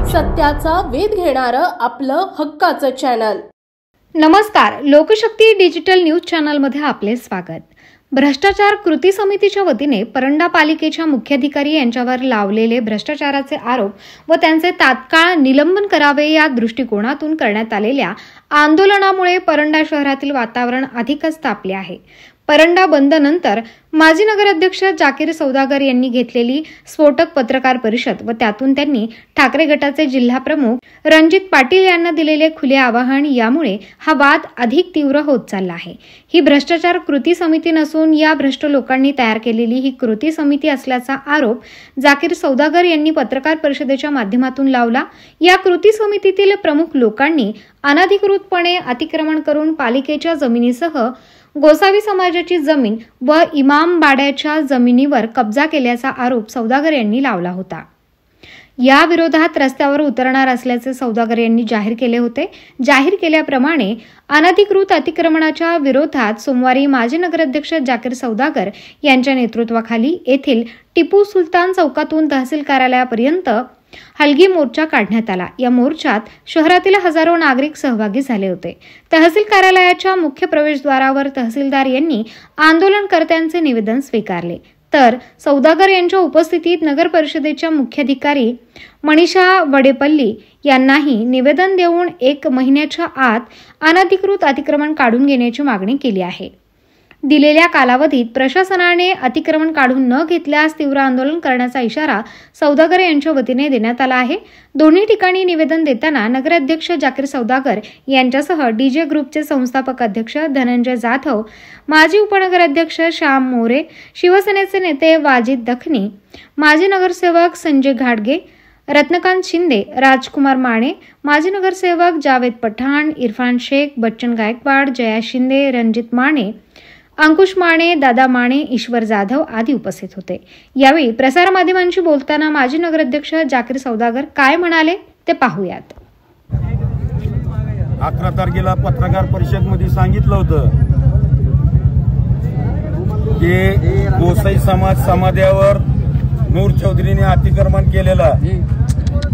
सत्याचा वेध घेणारं आपलं हक्काचं चॅनल। नमस्कार, लोकशक्ती डिजिटल न्यूज चॅनलमध्ये आपले स्वागत। भ्रष्टाचार कृती समितीच्या वतीने परंडा पालिकेच्या मुख्याधिकारी यांच्यावर लावलेले भ्रष्टाचाराचे आरोप व त्यांचे तात्काळ निलंबन करावे या दृष्टिकोनातून करण्यात आलेल्या आंदोलनामुळे परंडा शहरातील वातावरण अधिकच तापले आहे। परंडा बंद नंतर माजी नगराध्यक्ष जाकीर सौदागर यांनी घेतलेली स्फोटक पत्रकार परिषद व त्यातून त्यांनी ठाकरे गटाचे जिल्हा प्रमुख रणजित पाटील यांना दिलेले खुले आवाहन यामुळे हा वाद अधिक तीव्र होत चालला आहे। ही भ्रष्टाचार कृती समिती नसून या भ्रष्ट लोकांनी तयार केलेली ही कृती समिती असल्याचा आरोप जाकीर सौदागर यांनी पत्रकार परिषदेच्या माध्यमातून लावला। या कृती समितीतील प्रमुख लोकांनी अनधिकृतपणे अतिक्रमण करून पालिकेच्या जमिनीसह गोसावी समाजाची जमीन व इमामबाड्याच्या जमिनीवर कब्जा केल्याचा आरोप सौदागर यांनी लावला होता। या विरोधात रस्त्यावर उतरणार असल्याचे सौदागर यांनी जाहीर केले होते। जाहीर केल्याप्रमाणे अनधिकृत अतिक्रमणाच्या विरोधात सोमवारी माजी नगराध्यक्ष जाकीर सौदागर यांच्या नेतृत्वाखाली येथील टिपू सुलतान चौकातून तहसील कार्यालयापर्यंत हलगी मोर्चा काढण्यात आला। या मोर्चात शहरातील हजारो नागरिक सहभागी झाले होते। तहसील कार्यालयाच्या मुख्य प्रवेशद्वारावर तहसीलदार यांनी आंदोलनकर्त्यांचे निवेदन स्वीकारले, तर सौदागर यांच्या उपस्थितीत नगर परिषदेच्या मुख्याधिकारी मनीषा वडेपल्ली यांनाही निवेदन देऊन 1 महिन्याच्या आत अनधिकृत अतिक्रमण काढून घेण्याची मागणी केली आहे। दिलेल्या कालावधीत प्रशासनाने अतिक्रमण काढून न घेतल्यास तीव्र आंदोलन करण्याचा इशारा सौदागर यांच्या वतीने देण्यात आला आहे। दोन्ही ठिकाणी निवेदन देताना नगराध्यक्ष जाकीर सौदागर यांच्यासह डीजे ग्रुपचे संस्थापक अध्यक्ष धनंजय जाधव, माजी उपनगराध्यक्ष श्याम मोरे, शिवसेनेचे नेते वाजिद दखनी, माजी नगरसेवक संजय घाटगे, रत्नकांत शिंदे, राजकुमार माने, माजी नगरसेवक जावेद पठाण, इरफान शेख, बच्चन गायकवाड, जया शिंदे, रणजित माने, अंकुश माने, दादा माने, ईश्वर जाधव आदी उपस्थित होते। यावेळी प्रसारमाध्यमांशी बोलताना माजी नगराध्यक्ष जाकीर सौदागर काय म्हणाले ते पाहूयात। 11 तारखेला पत्रकार परिषदेमध्ये सांगितलं होतं की गोसाई समाजावर नूर चौधरीने अतिक्रमण केलेला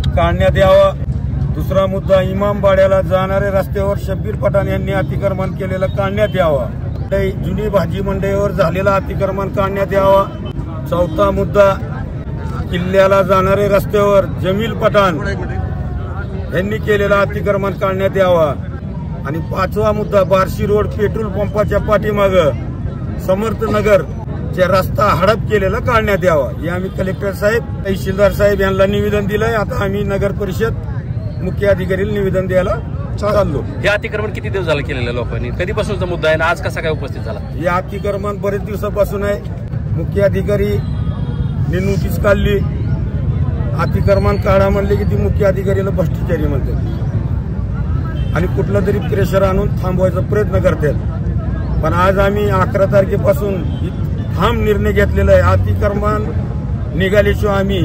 काढण्यात यावा। दुसरा मुद्दा, इमामबाड्याला जाणाऱ्या रस्त्यावर शब्बीर पठाण यांनी अतिक्रमण केलेलं काढण्यात यावा। जुनी भाजी मंडईवर झालेला अतिक्रमण काढण्यात यावा। चौथा मुद्दा, किल्ल्याला जाणारे रस्त्यावर जमील पठाण यांनी केलेला अतिक्रमण काढण्यात यावा। आणि 5वा मुद्दा, बार्शी रोड पेट्रोल पंपाच्या पाठीमाग समर्थ नगरचा रस्ता हडप केलेला काढण्यात यावा। हे आम्ही कलेक्टर साहेब, तहसीलदार साहेब यांना निवेदन दिलंय। आता आम्ही नगर परिषद मुख्य अधिकारीला निवेदन द्यायला चाललो। हे अतिक्रमण किती दिवस झालं केलेल्या लोकांनी, कधीपासूनचा मुद्दा आहे आणि आज कसा काय उपस्थित झाला? हे अतिक्रमण बरेच दिवसापासून आहे। मुख्य अधिकारी नोटीस काढली, अतिक्रमण काढा म्हणले की ती मुख्य अधिकारीला भ्रष्टाचारी म्हणतात आणि कुठलं तरी प्रेशर आणून थांबवायचा प्रयत्न करतात। पण आज आम्ही 11 तारखेपासून ठाम निर्णय घेतलेला आहे। अतिक्रमण निघाल्याशिवाय आम्ही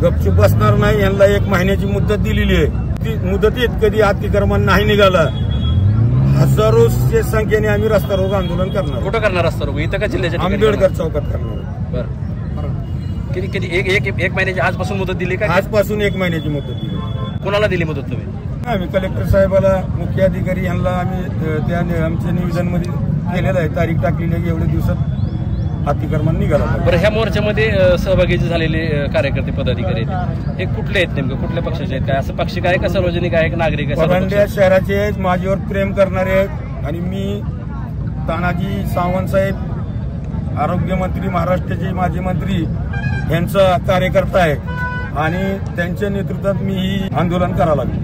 गपचूप बसणार नाही। यांना 1 महिन्याची मुदत दिलेली आहे। मुदतीत कधी अतिक्रमण नाही निघाला, हजारोच्या संख्येने आम्ही रस्ता रोको आंदोलन करणार। कुठं करणार रस्ता रोको? इथं का जिल्ह्याच्या आंबेडकर चौकात करणार। बरं, किती एक महिन्याची आजपासून मुदत दिली का? आजपासून 1 महिन्याची मुदत दिली। कोणाला दिली मुदत तुम्ही? आम्ही कलेक्टर साहेबाला, मुख्य अधिकारी यांना आम्ही त्या आमच्या निवेदनमध्ये केलेलं आहे, तारीख टाकलेली आहे, एवढ्या दिवसात अतिक्रमण निघाला। बरं, ह्या मोर्चामध्ये सहभागी झालेले कार्यकर्ते पदाधिकारी हे कुठले आहेत, नेमकं कुठल्या पक्षाचे आहेत? काय असं पक्षी काय का सार्वजनिक आहे, नागरिक आहे? परंड्या शहराचे आहेत, माझ्यावर प्रेम करणारे आहेत। आणि मी तानाजी सावंत साहेब, आरोग्यमंत्री, महाराष्ट्राचे माजी मंत्री यांचा कार्यकर्ता आहे आणि त्यांच्या नेतृत्वात मी ही आंदोलन करायला लागलो।